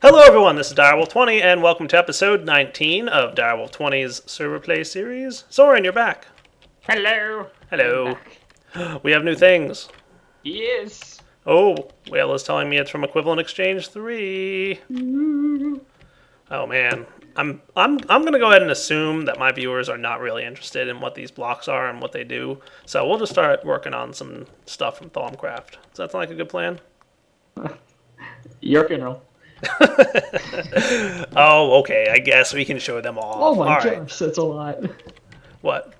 Hello everyone, this is Direwolf20 and welcome to episode 19 of Direwolf20's server play series. Soren, you're back. Hello. Hello. We have new things. Yes. Oh, Whale is telling me it's from Equivalent Exchange 3. Oh man. I'm gonna go ahead and assume that my viewers are not really interested in what these blocks are and what they do. So we'll just start working on some stuff from Thaumcraft. Does that sound like a good plan? Your funeral. Oh, okay. I guess we can show them all. Oh my All gosh, right. that's a lot. What?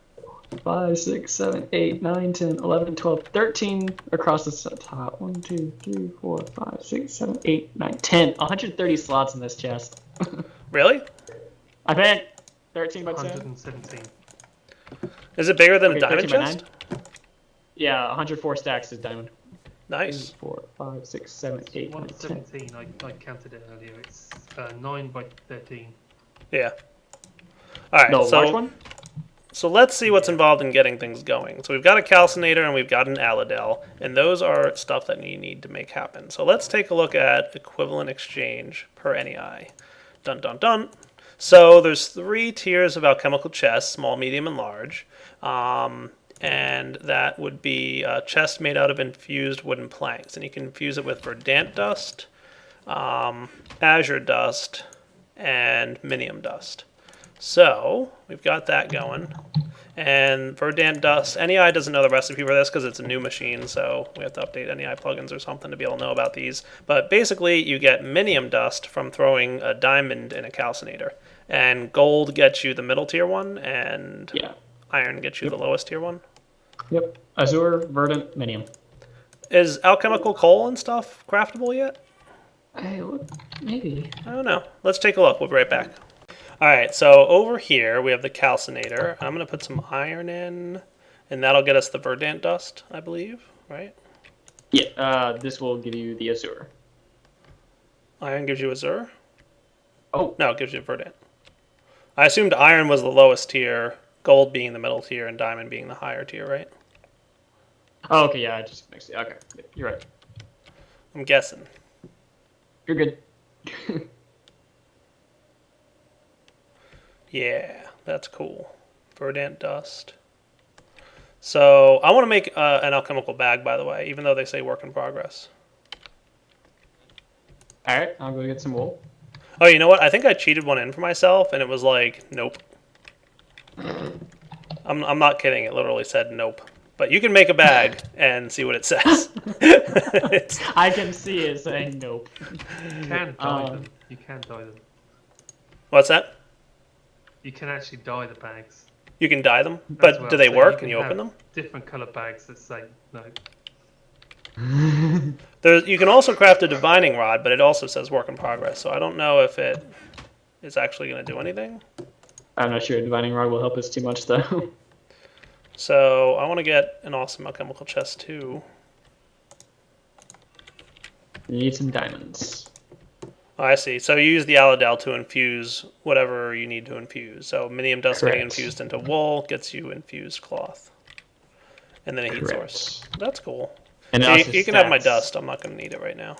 5, 6, 7, 8, 9, 10, 11, 12, 13 across the top. 1, 2, 3, 4, 5, 6, 7, 8, 9, 10. 130 slots in this chest. Really? I think 13 by 10. 117. Is it bigger than Okay, a diamond 13 by chest? 9. Yeah, 104 stacks is diamond. Nice. 3, 4, 5, 6, 7, 8, 9, 10. 117, I counted it earlier. It's 9 by 13. Yeah. All right. No, large one? So let's see what's involved in getting things going. So we've got a calcinator and we've got an Aladel, and those are stuff that you need to make happen. So let's take a look at equivalent exchange per NEI. Dun dun dun. So there's 3 tiers of alchemical chests: small, medium, and large. And that would be a chest made out of infused wooden planks. And you can infuse it with verdant dust, azure dust, and minium dust. So we've got that going. And verdant dust, NEI doesn't know the recipe for this because it's a new machine, so we have to update NEI plugins or something to be able to know about these. But basically, you get minium dust from throwing a diamond in a calcinator. And gold gets you the middle tier one, and iron gets you the lowest tier one. Yep. Azure, verdant, minium. Is alchemical coal and stuff craftable yet? Hey, look, maybe. I don't know. Let's take a look. We'll be right back. All right, so over here we have the calcinator. I'm going to put some iron in, and that'll get us the verdant dust, I believe, right? Yeah, this will give you the azure. Iron gives you azure? Oh. No, it gives you verdant. I assumed iron was the lowest tier, gold being the middle tier, and diamond being the higher tier, right? Oh, okay, yeah, I just mixed it. Okay, you're right. I'm guessing. You're good. Yeah, that's cool. Verdant dust. So I want to make an alchemical bag, by the way, even though they say work in progress. All right, I'll go get some wool. Oh, you know what? I think I cheated one in for myself, and it was like, nope. I'm not kidding. It literally said nope. But you can make a bag and see what it says. I can see it saying nope. You can dye them. You can dye them. What's that? You can actually dye the bags. You can dye them, That's but what do I'm they saying. work? can Can you open them? Different color bags that say no. You can also craft a divining rod, but it also says work in progress. So I don't know if it is actually going to do anything. I'm not sure a divining rod will help us too much, though. So I want to get an awesome alchemical chest too. You need some diamonds. Oh, I see. So you use the Aladel to infuse whatever you need to infuse. So minium dust getting infused into wool gets you infused cloth. And then a heat source. That's cool. And so you can have my dust. I'm not going to need it right now.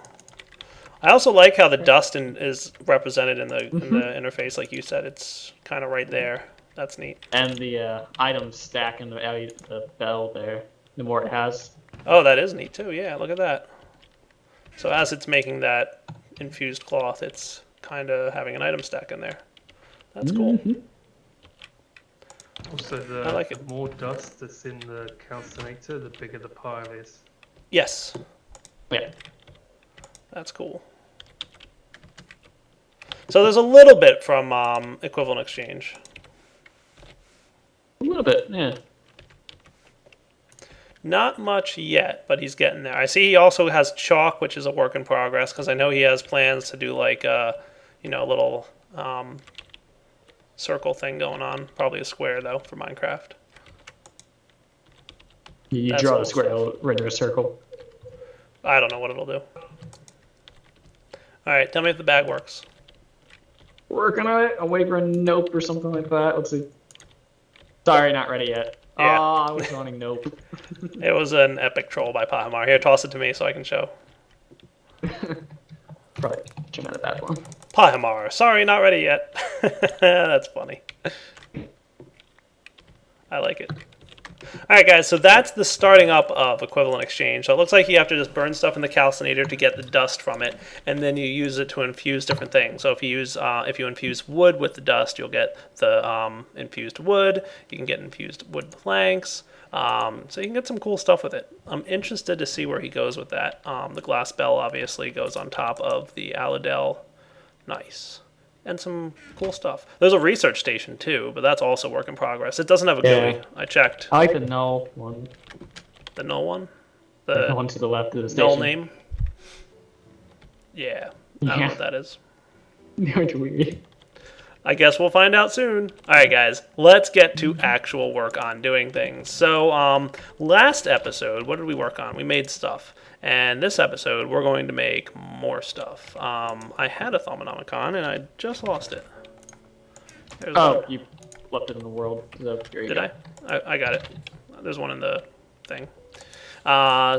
I also like how the dust is represented in the interface, like you said. It's kind of right there. That's neat. And the item stack in the bell there, the more it has. Oh, that is neat too. Yeah, look at that. So as it's making that infused cloth, it's kind of having an item stack in there. That's cool. Also, I like the more dust that's in the calcinator, the bigger the pile is. Yes. Yeah. That's cool. So there's a little bit from equivalent exchange. A little bit, yeah. Not much yet, but he's getting there. I see he also has chalk, which is a work in progress, because I know he has plans to do like a little circle thing going on. Probably a square though for Minecraft. You draw the square, it'll render a circle. I don't know what it'll do. All right, tell me if the bag works. Working on it. I'm waiting for a nope or something like that. Let's see. Sorry, not ready yet. Yeah. Oh, I was wanting nope. It was an epic troll by Pahamar. Here, toss it to me so I can show. Probably turn out a bad one. Pahamar. Sorry, not ready yet. That's funny. I like it. Alright guys, so that's the starting up of equivalent exchange. So it looks like you have to just burn stuff in the calcinator to get the dust from it, and then you use it to infuse different things. So if you infuse wood with the dust, you'll get the infused wood. You can get infused wood planks. So you can get some cool stuff with it. I'm interested to see where he goes with that. The glass bell obviously goes on top of the Aladel. Nice. And some cool stuff. There's a research station too, but that's also work in progress. It doesn't have a GUI. I checked. I like the null one. The null one? The one to the left of the station. Null name? Yeah. I don't know what that is. It's weird. I guess we'll find out soon. Alright guys, let's get to actual work on doing things. So, last episode, what did we work on? We made stuff. And this episode, we're going to make more stuff. I had a Thaumonomicon, and I just lost it. There's one. You left it in the world. So Did I? I got it. There's one in the thing.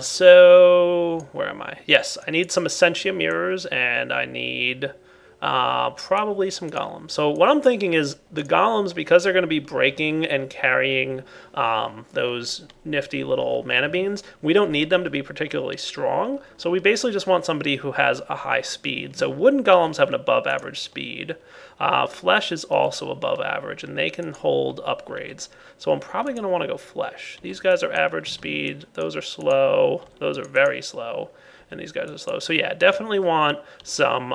So, where am I? Yes, I need some essentia mirrors, and I need probably some golems. So what I'm thinking is the golems, because they're going to be breaking and carrying those nifty little mana beans, we don't need them to be particularly strong. So we basically just want somebody who has a high speed. So wooden golems have an above average speed. Flesh is also above average, and they can hold upgrades. So I'm probably going to want to go flesh. These guys are average speed. Those are slow. Those are very slow. And these guys are slow. So yeah, definitely want some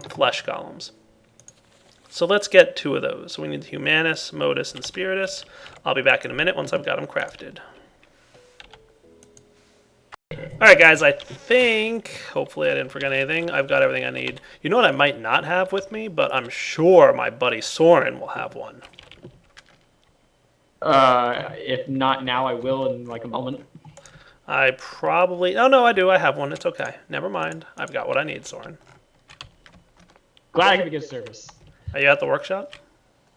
flesh golems. So let's get 2 of those. So we need Humanus, Modus, and Spiritus. I'll be back in a minute once I've got them crafted. Alright guys, I think, hopefully I didn't forget anything. I've got everything I need. You know what I might not have with me, but I'm sure my buddy Soren will have one. If not now, I will in like a moment. I probably... Oh, no, I do. I have one. It's okay. Never mind. I've got what I need, Soren. Glad I could be good service. Are you at the workshop?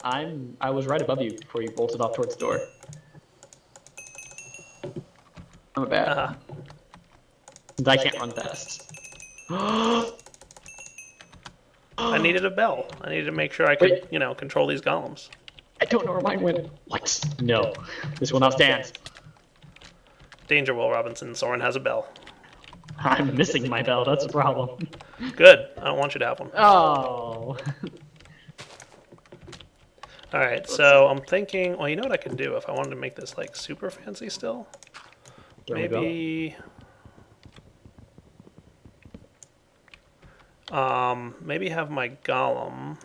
I was right above you before you bolted off towards the door. I'm a bad. Since I can't run fast. I needed a bell. I needed to make sure I could, control these golems. I don't know where mine went. What? No. This will not stand. Danger, Will Robinson. Soren has a bell. I'm missing my bell. That's a problem. Good. I don't want you to have one. Oh. Alright, so I'm thinking... Well, you know what I can do if I wanted to make this, like, super fancy still? Maybe... maybe have my golem...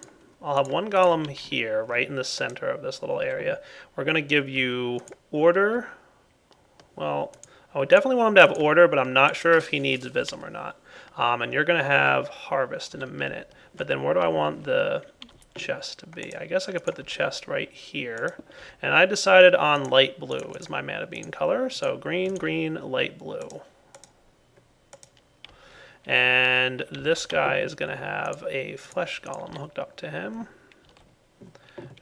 I'll have one golem here, right in the center of this little area. We're going to give you order... Well, I would definitely want him to have order, but I'm not sure if he needs Vism or not. And you're going to have harvest in a minute. But then where do I want the chest to be? I guess I could put the chest right here. And I decided on light blue is my mana bean color. So green, green, light blue. And this guy is going to have a flesh golem hooked up to him.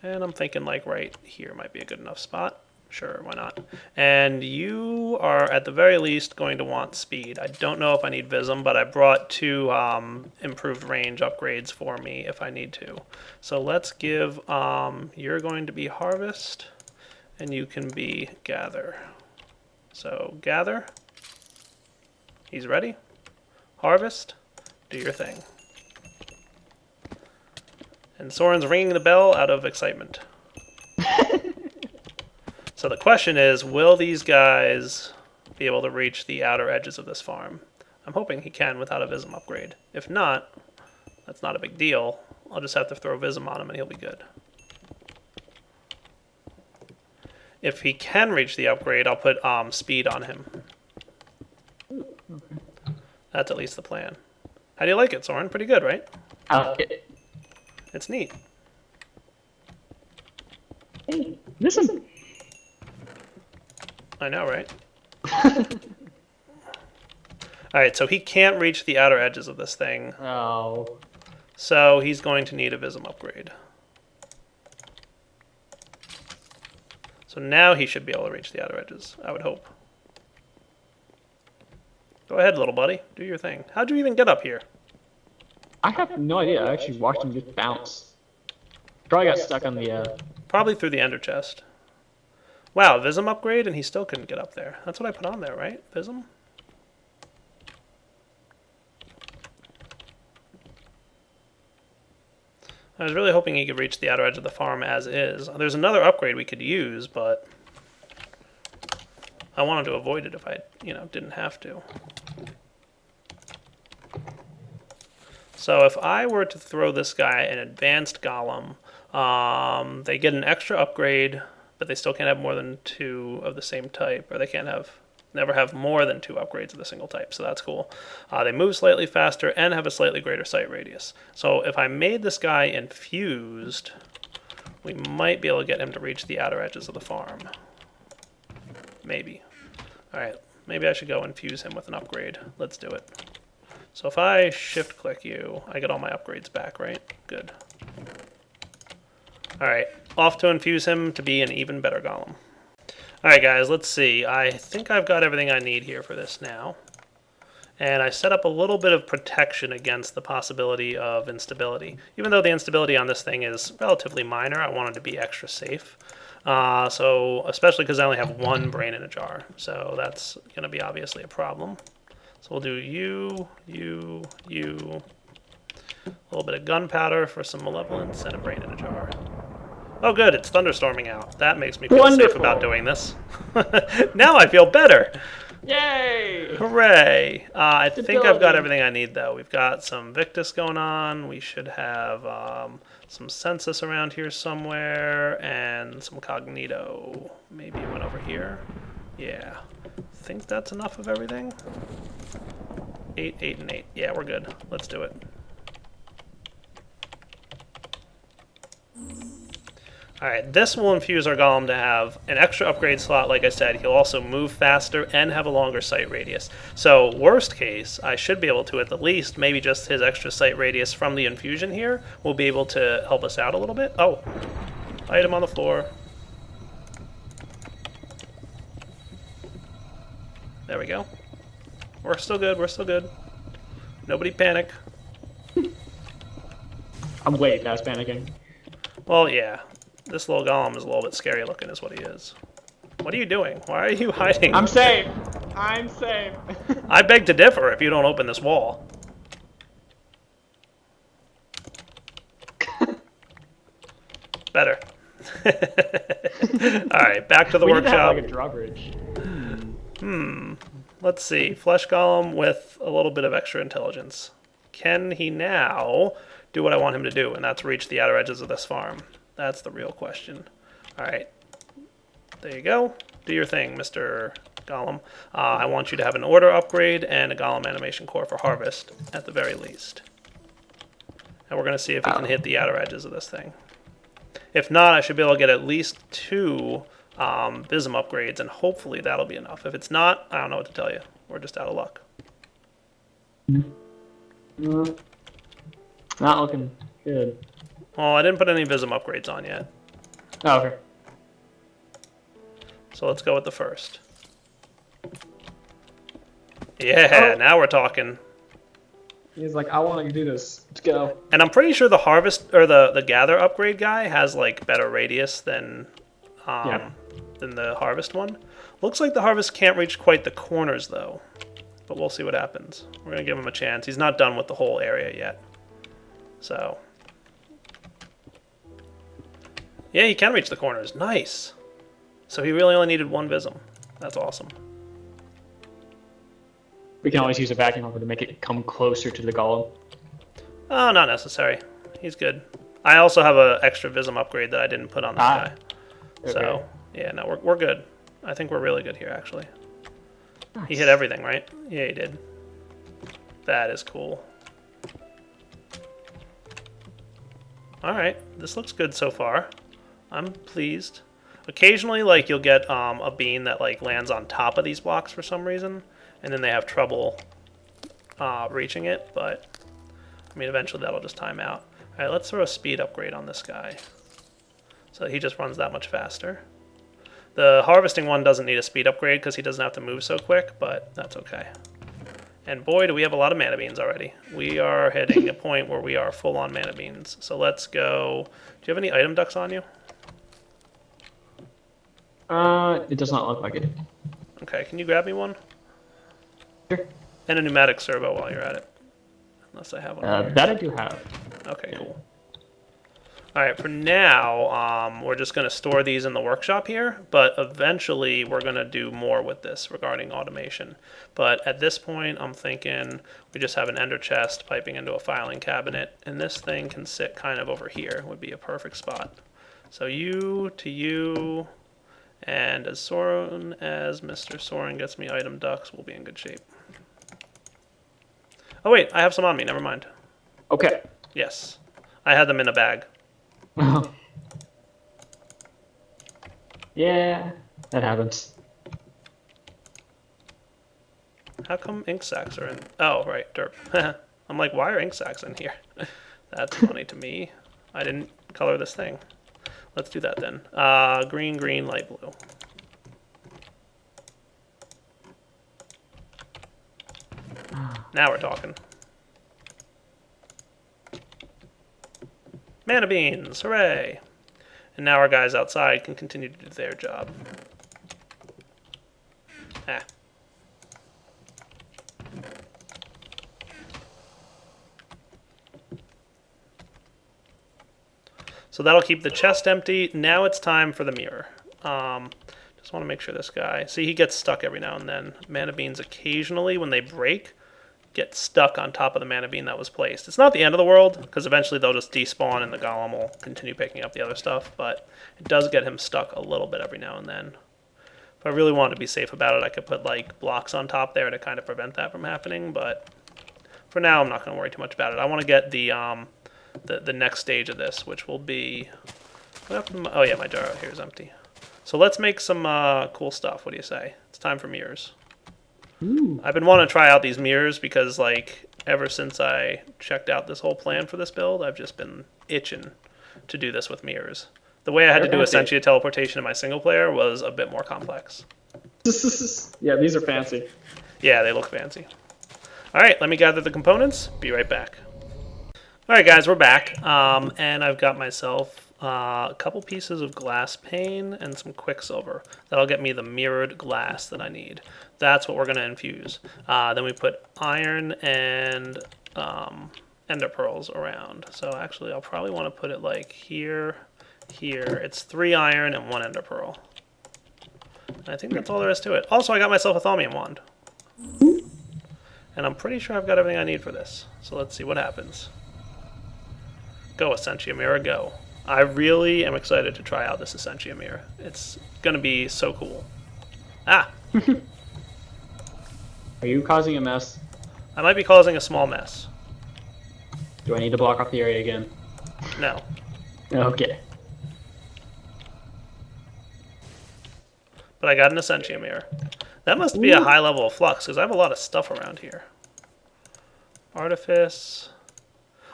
And I'm thinking like right here might be a good enough spot. Sure, why not? And you are, at the very least, going to want speed. I don't know if I need Vism, but I brought 2 improved range upgrades for me if I need to. So let's give, you're going to be Harvest, and you can be Gather. So, Gather. He's ready. Harvest. Do your thing. And Soren's ringing the bell out of excitement. So the question is, will these guys be able to reach the outer edges of this farm? I'm hoping he can without a Vism upgrade. If not, that's not a big deal. I'll just have to throw Vism on him and he'll be good. If he can reach the upgrade, I'll put speed on him. Okay. That's at least the plan. How do you like it, Soren? Pretty good, right? I like it. It's neat. Hey, listen. I know, right? Alright, so he can't reach the outer edges of this thing. Oh. So he's going to need a Vism upgrade. So now he should be able to reach the outer edges, I would hope. Go ahead, little buddy. Do your thing. How'd you even get up here? I have no idea. I actually watched him just bounce. Probably got stuck on the. Probably through the ender chest. Wow, Vism upgrade, and he still couldn't get up there. That's what I put on there, right? Vism? I was really hoping he could reach the outer edge of the farm as is. There's another upgrade we could use, but I wanted to avoid it if I, didn't have to. So if I were to throw this guy an advanced golem, they get an extra upgrade, but they still can't have more than 2 of the same type, or they can't never have more than 2 upgrades of the single type, so that's cool. They move slightly faster and have a slightly greater sight radius. So if I made this guy infused, we might be able to get him to reach the outer edges of the farm. Maybe. Alright, maybe I should go infuse him with an upgrade. Let's do it. So if I shift click you, I get all my upgrades back, right? Good. Alright, off to infuse him to be an even better golem. Alright guys, let's see. I think I've got everything I need here for this now. And I set up a little bit of protection against the possibility of instability. Even though the instability on this thing is relatively minor, I wanted to be extra safe. So especially because I only have 1 brain in a jar. So that's going to be obviously a problem. So we'll do you. A little bit of gunpowder for some malevolence and a brain in a jar. Oh good, it's thunderstorming out. That makes me feel safe about doing this. Now I feel better. Yay! Hooray! I think I've got everything I need though. We've got some Victus going on. We should have some Census around here somewhere and some Cognito. Maybe it went over here. Yeah. I think that's enough of everything. 8, 8, and 8. Yeah, we're good. Let's do it. Alright, this will infuse our golem to have an extra upgrade slot. Like I said, he'll also move faster and have a longer sight radius. So, worst case, I should be able to, at the least, maybe just his extra sight radius from the infusion here will be able to help us out a little bit. Oh, item on the floor. There we go. We're still good, we're still good. Nobody panic. I'm way past panicking. Well, yeah. This little golem is a little bit scary looking is what he is. What are you doing? Why are you hiding? I'm safe! I'm safe! I beg to differ if you don't open this wall. Better. Alright, back to the workshop. Like a drawbridge. Let's see. Flesh golem with a little bit of extra intelligence. Can he now do what I want him to do, and that's reach the outer edges of this farm? That's the real question. Alright. There you go. Do your thing, Mr. Golem. I want you to have an order upgrade and a Golem animation core for harvest, at the very least. And we're going to see if he can hit the outer edges of this thing. If not, I should be able to get at least 2 Vism upgrades, and hopefully that'll be enough. If it's not, I don't know what to tell you. We're just out of luck. Not looking good. Oh, I didn't put any Vism upgrades on yet. Oh, okay. So let's go with the first. Yeah, now we're talking. He's like, I want to do this. Let's go. And I'm pretty sure the harvest or the gather upgrade guy has like better radius than the harvest one. Looks like the harvest can't reach quite the corners though, but we'll see what happens. We're gonna give him a chance. He's not done with the whole area yet, so yeah, he can reach the corners. Nice. So he really only needed 1 Vism. That's awesome. We can always use a vacuum hopper to make it come closer to the golem. Oh, not necessary. He's good. I also have an extra Vism upgrade that I didn't put on this guy. Okay. So, yeah, no, we're good. I think we're really good here, actually. Nice. He hit everything, right? Yeah, he did. That is cool. Alright, this looks good so far. I'm pleased. Occasionally, like, you'll get a bean that, like, lands on top of these blocks for some reason, and then they have trouble reaching it, but, I mean, eventually that'll just time out. Alright, let's throw a speed upgrade on this guy, so he just runs that much faster. The harvesting one doesn't need a speed upgrade because he doesn't have to move so quick, but that's okay. And boy, do we have a lot of mana beans already. We are hitting a point where we are full on mana beans. So let's go. Do you have any item ducks on you? It does not look like it. Okay, can you grab me one? Sure. And a pneumatic servo while you're at it. Unless I have one. Here. That I do have. Okay, cool. Alright, for now, we're just going to store these in the workshop here, but eventually we're going to do more with this regarding automation. But at this point, I'm thinking we just have an ender chest piping into a filing cabinet, and this thing can sit kind of over here, would be a perfect spot. So you to you, and as soon as Mr. Soren gets me item ducks, we'll be in good shape. Oh wait, I have some on me, never mind. Okay. Yes, I had them in a bag. Yeah, that happens. How come ink sacs are in? Oh, right, derp. I'm like, why are ink sacs in here? That's funny to me. I didn't color this thing. Let's do that then. Green, green, light blue. Now we're talking. Mana beans, hooray! And now our guys outside can continue to do their job. Ah. So that'll keep the chest empty. Now it's time for the mirror. Just want to make sure this guy... See, he gets stuck every now and then. Mana beans occasionally, when they break, get stuck on top of the mana bean that was placed. It's not the end of the world, because eventually they'll just despawn and the golem will continue picking up the other stuff, but it does get him stuck a little bit every now and then. If I really wanted to be safe about it, I could put like blocks on top there to kind of prevent that from happening, but for now I'm not going to worry too much about it. I want to get the next stage of this, which will be... Oh yeah, my jar out here is empty. So let's make some cool stuff. What do you say? It's time for mirrors. Ooh. I've been wanting to try out these mirrors because, like, ever since I checked out this whole plan for this build, I've just been itching to do this with mirrors. The way I had to do essentia teleportation in my single player was a bit more complex. Yeah, these are fancy. Yeah, they look fancy. All right, let me gather the components. Be right back. All right, guys, we're back, and I've got myself a couple pieces of glass pane and some quicksilver. That'll get me the mirrored glass that I need. That's what we're going to infuse. Then we put iron and ender pearls around. So actually, I'll probably want to put it like here, here. It's 3 iron and 1 ender pearl. And I think that's all there is to it. Also, I got myself a thaumium wand. And I'm pretty sure I've got everything I need for this. So let's see what happens. Go, essentia mirror, go. I really am excited to try out this essentia mirror. It's going to be so cool. Ah! Are you causing a mess? I might be causing a small mess. Do I need to block off the area again? No. Okay. But I got an essentia mirror. That must be a high level of flux, because I have a lot of stuff around here. Artifice...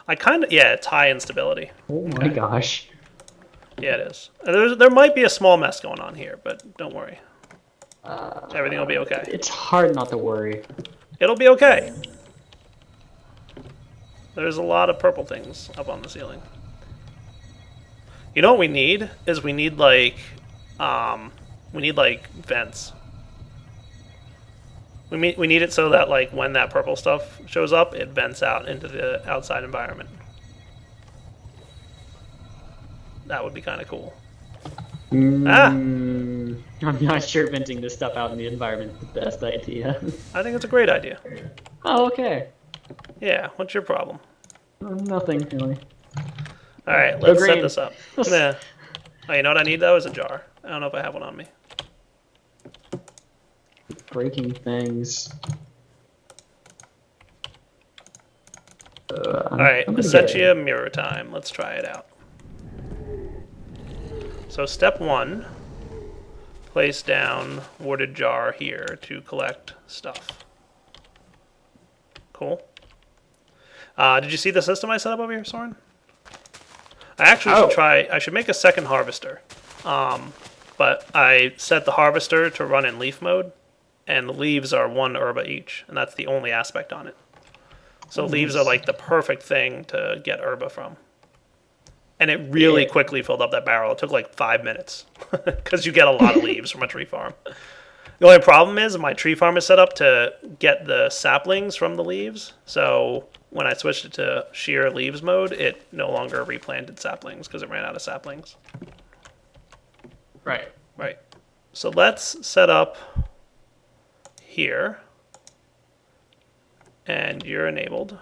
I kind of... Yeah, it's high instability. Oh my gosh. Yeah, it is. There might be a small mess going on here, but don't worry. Everything will be okay. It's hard not to worry. It'll be okay. There's a lot of purple things up on the ceiling. You know what we need? Is we need like vents. We need it so that like when that purple stuff shows up, it vents out into the outside environment. That would be kind of cool. I'm not sure venting this stuff out in the environment is the best idea. I think it's a great idea. Oh, okay. Yeah, what's your problem? Nothing really. All right, let's set this up. Yeah. Oh, you know what I need though is a jar. I don't know if I have one on me. Breaking things. All right, essentia mirror time. Let's try it out. So step 1, place down warded jar here to collect stuff. Cool. Did you see the system I set up over here, Soren? I actually should try. I should make a second harvester. But I set the harvester to run in leaf mode, and the leaves are 1 herba each, and that's the only aspect on it. So leaves are like the perfect thing to get herba from. And it really quickly filled up that barrel. It took like 5 minutes because you get a lot of leaves from a tree farm. The only problem is my tree farm is set up to get the saplings from the leaves. So when I switched it to sheer leaves mode, it no longer replanted saplings because it ran out of saplings. Right. Right. So let's set up here. And you're enabled.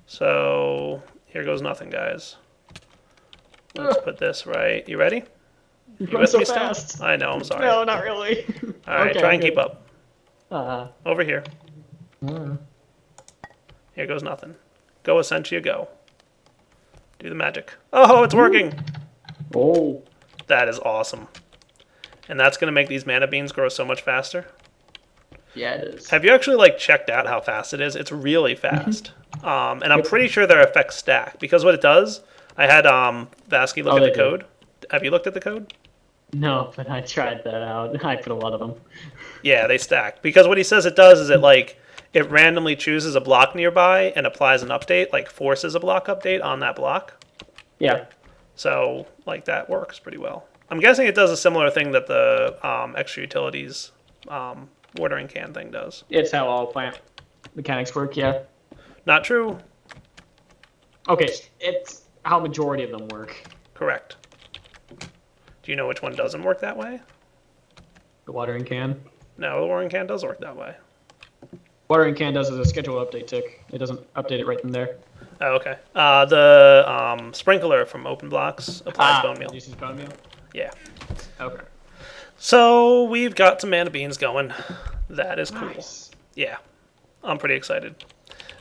So here goes nothing, guys. Let's put this right. You ready? You're You going with so me still? fast. I know, I'm sorry. No, not really. All right, Okay, try and good. keep up. Over here. Mm. Here goes nothing. Go, Essentia, go. Do the magic. Oh, it's working! Oh. That is awesome. And that's going to make these mana beans grow so much faster. Yeah, it is. Have you actually like checked out how fast it is? It's really fast. And I'm pretty sure their effects stack because what it does, I had Vasky look at the code. Have you looked at the code? No, but I tried that out. I put a lot of them. Yeah, they stack because what he says it does is it randomly chooses a block nearby and applies an update, like forces a block update on that block. Yeah. So like that works pretty well. I'm guessing it does a similar thing that the extra utilities watering can thing does. It's how all plant mechanics work, yeah. Not true. Okay, it's how majority of them work. Correct. Do you know which one doesn't work that way? The watering can. No, the watering can does work that way. Watering can does as a schedule update tick. It doesn't update it right from there. Oh, okay. The sprinkler from Open Blocks applies bone meal. Uses bone meal? Yeah. Okay. So we've got some mana beans going. That is cool. Nice. Yeah, I'm pretty excited.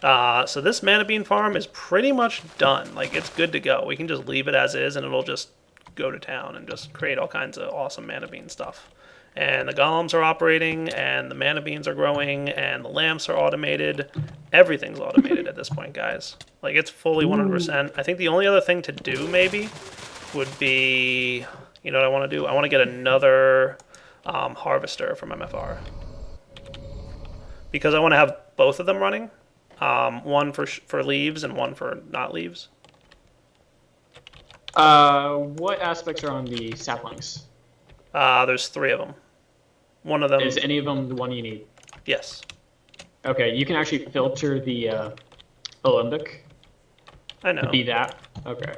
So this mana bean farm is pretty much done. Like it's good to go. We can just leave it as is, and it'll just go to town and just create all kinds of awesome mana bean stuff. And the golems are operating, and the mana beans are growing, and the lamps are automated. Everything's automated at this point, guys. Like it's fully 100%. I think the only other thing to do maybe would be, you know what I want to do? I want to get another harvester from MFR. Because I want to have both of them running. One for leaves and one for not leaves. What aspects are on the saplings? There's 3 of them. One of them... Is any of them the one you need? Yes. Okay, you can actually filter the alembic I know. to be that. Okay.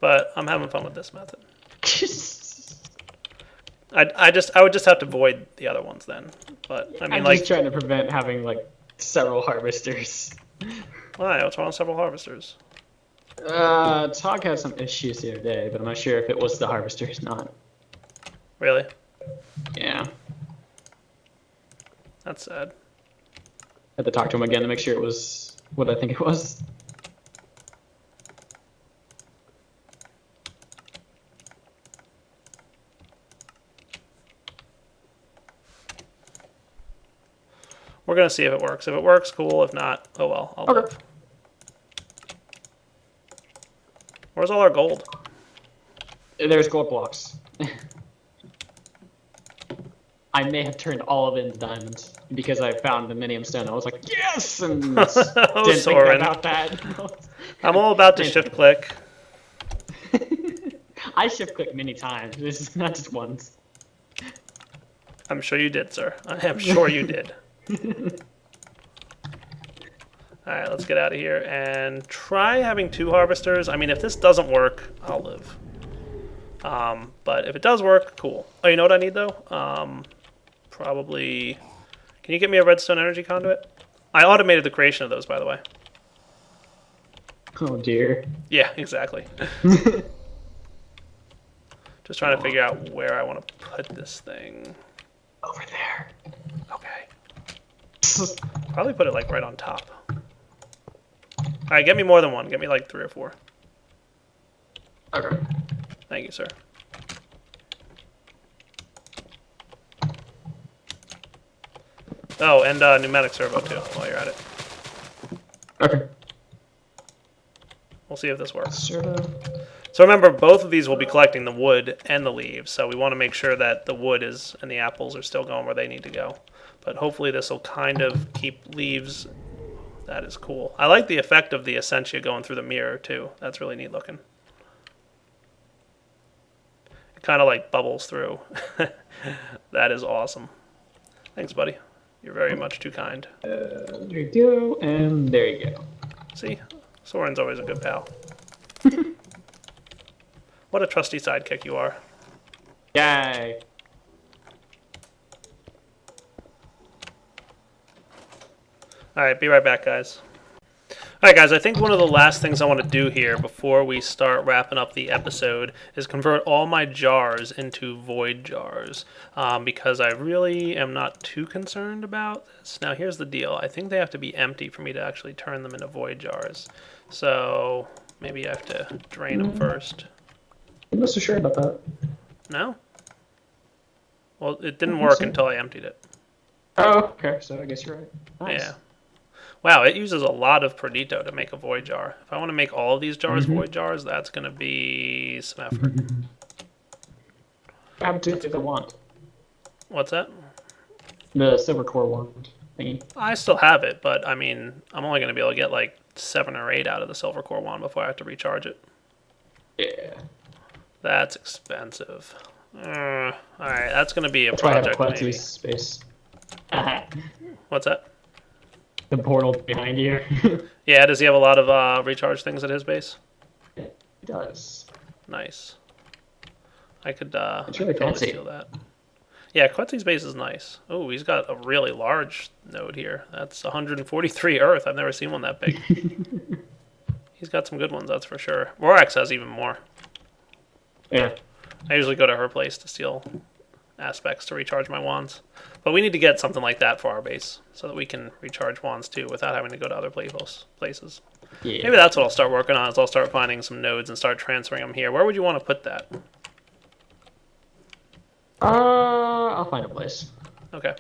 But I'm having fun with this method. I would just have to void the other ones then. But I mean, I'm like, just trying to prevent having like several harvesters. why? What's wrong with several harvesters? Tog had some issues the other day, but I'm not sure if it was the harvesters or not. Really? Yeah. That's sad. Had to talk to him again to make sure it was what I think it was. We're gonna see if it works. If it works, cool. If not, oh well. I'll Okay. live. Where's all our gold? There's gold blocks. I may have turned all of it into diamonds because I found the minium stone. I was like, yes! And didn't think Soren. about that. I'm all about to shift click. I shift click many times. This is not just once. I'm sure you did, sir. I am sure you did. Alright, let's get out of here and try having 2 harvesters. I mean, if this doesn't work, I'll live. But if it does work, cool. Oh, you know what I need, though? Probably... Can you get me a redstone energy conduit? I automated the creation of those, by the way. Oh, dear. Yeah, exactly. Just trying to figure out where I want to put this thing. Over there. Okay. Probably put it, like, right on top. Alright, get me more than one. Get me, like, 3 or 4. Okay. Thank you, sir. Oh, and pneumatic servo, too, while you're at it. Okay. We'll see if this works. Servo. So remember, both of these will be collecting the wood and the leaves, so we want to make sure that the wood is and the apples are still going where they need to go. but hopefully this will kind of keep leaves. That is cool. I like the effect of the essentia going through the mirror too. That's really neat looking. It kind of like bubbles through. That is awesome. Thanks, buddy. You're very much too kind. There you go, and there you go. See? Soren's always a good pal. What a trusty sidekick you are. Yay! Alright, be right back, guys. Alright, guys, I think one of the last things I want to do here before we start wrapping up the episode is convert all my jars into void jars, because I really am not too concerned about this. Now, here's the deal. I think they have to be empty for me to actually turn them into void jars. So, maybe I have to drain them first. I'm not so sure about that. No? Well, it didn't work until I emptied it. Oh, okay, so I guess you're right. Nice. Yeah. Wow, it uses a lot of Perdito to make a void jar. If I want to make all of these jars void jars, that's going to be some effort. What happened to the wand? What's that? The silver core wand thingy. I still have it, but I mean, I'm only going to be able to get like 7 or 8 out of the silver core wand before I have to recharge it. Yeah. That's expensive. Alright, that's going to be a That's why I have project maybe. Quetzal's space. What's that? The portal behind you. Yeah, does he have a lot of recharge things at his base? It does. Nice. I could It's really totally fancy. steal that. Yeah, Quetzal's base is nice. Oh, he's got a really large node here. That's 143 Earth. I've never seen one that big. He's got some good ones, that's for sure. Rorax has even more. Yeah. I usually go to her place to steal aspects to recharge my wands. But we need to get something like that for our base, so that we can recharge wands too without having to go to other places. Yeah. Maybe that's what I'll start working on, is I'll start finding some nodes and start transferring them here. Where would you want to put that? I'll find a place. Okay.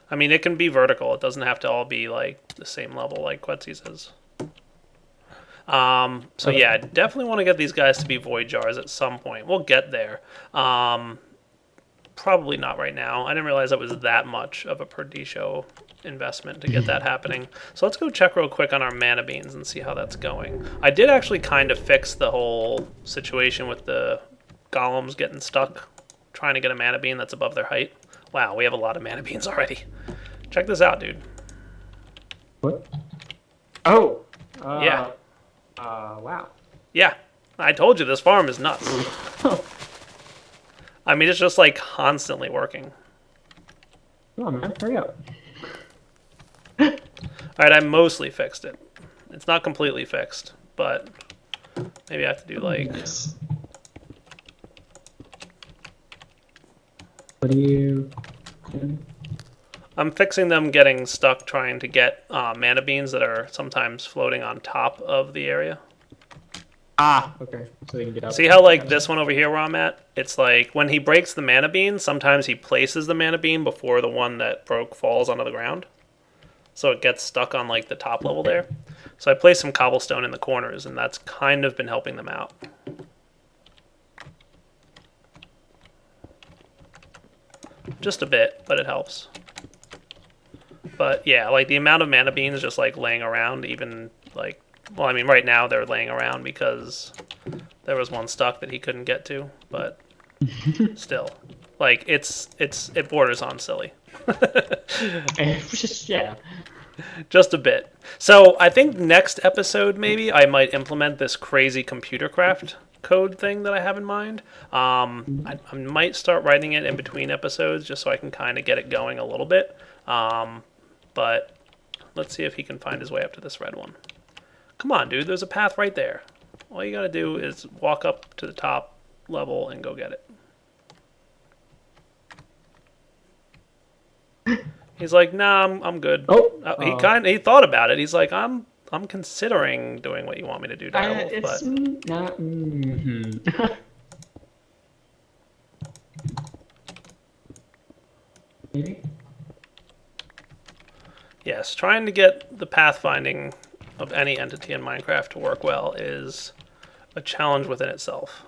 I mean, it can be vertical. It doesn't have to all be like the same level like Quetzal's is. So yeah, I definitely want to get these guys to be void jars at some point. We'll get there. Probably not right now. I didn't realize that was that much of a Perdito investment to get that happening. So let's go check real quick on our mana beans and see how that's going. I did actually kind of fix the whole situation with the golems getting stuck trying to get a mana bean that's above their height. Wow, we have a lot of mana beans already. Check this out, dude. What? Oh. Yeah. Wow. Yeah, I told you this farm is nuts. I mean, it's just like constantly working. Come on, man. Hurry up. Alright, I mostly fixed it. It's not completely fixed, but maybe I have to do like... Nice. What are you doing? I'm fixing them getting stuck trying to get mana beans that are sometimes floating on top of the area. Ah, okay. So you can get up. See how like this one over here where I'm at? It's like when he breaks the mana bean, sometimes he places the mana bean before the one that broke falls onto the ground. So it gets stuck on like the top level there. So I placed some cobblestone in the corners and that's kind of been helping them out. Just a bit, but it helps. But yeah, like the amount of mana beans just like laying around, even like, well, I mean, right now they're laying around because there was one stuck that he couldn't get to, but still, like it borders on silly. Yeah. Just a bit. So I think next episode maybe I might implement this crazy computer craft code thing that I have in mind. I might start writing it in between episodes just so I can kind of get it going a little bit. But let's see if he can find his way up to this red one. Come on, dude. There's a path right there. All you got to do is walk up to the top level and go get it. He's like, nah, I'm good. He thought about it. He's like, I'm considering doing what you want me to do, Direwolf, It's but not. Maybe. yes, trying to get the pathfinding of any entity in Minecraft to work well is a challenge within itself.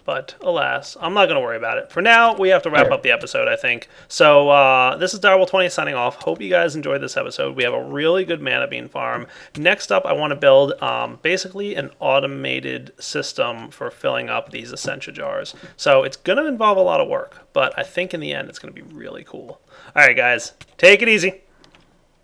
But alas, I'm not going to worry about it. For now, we have to wrap up the episode, I think. So this is Direwolf20 signing off. Hope you guys enjoyed this episode. We have a really good mana bean farm. Next up, I want to build basically an automated system for filling up these essentia jars. So it's going to involve a lot of work, but I think in the end, it's going to be really cool. All right, guys, take it easy.